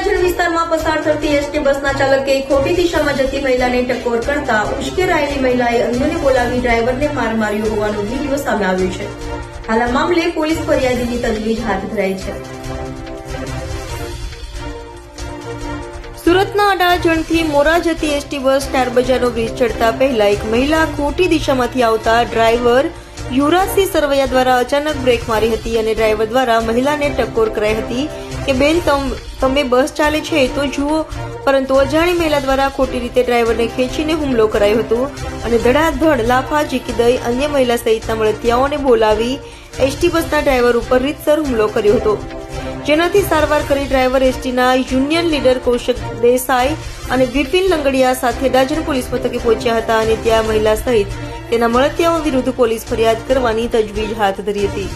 અડાજણ વિસ્તારમાં પસાર થતી એસટી બસના ચાલકે ખોટી દિશામાં જતી મહિલાને ટક્કોર કરતા ઉશ્કેરાયેલી મહિલાએ અન્યને બોલાવી ડ્રાઈવરને માર માર્યો હોવાનો વીડિયો સામે આવ્યો છે. હાલ આ મામલે પોલીસ ફરિયાદની તજવીજ હાથ ધરાઈ છે. સુરતના અડાજણથી મોરા જતી એસટી બસ સ્ટાર બજારનો બ્રિજ ચડતા પહેલા એક મહિલા ખોટી દિશામાંથી આવતા ડ્રાઈવર યુવરાજસિંહ સરવૈયા દ્વારા અચાનક બ્રેક મારી હતી અને ડ્રાઈવર દ્વારા મહિલાને ટક્કોર કરાઈ હતી કે બેન તમે બસ ચાલે છે તો જુઓ, પરંતુ અજાણી મહિલા દ્વારા ખોટી રીતે ડ્રાઈવરને ખેંચીને હુમલો કરાયો હતો અને ધડાધડ લાફા ઝીકી દઈ અન્ય મહિલા સહિતના મળતિયાઓને બોલાવી એસટી બસના ડ્રાઈવર ઉપર રીતસર હુમલો કર્યો હતો, જેનાથી સારવાર કરી ડ્રાઈવર એસટીના યુનિયન લીડર કૌશિક દેસાઈ અને વિપિન લંગડિયા સાથે અડાજણ પોલીસ મથકે પહોંચ્યા હતા અને ત્યાં મહિલા સહિત તેના મળતિયાઓ વિરુદ્ધ પોલીસ ફરિયાદ કરવાની તજવીજ હાથ ધરી હતી.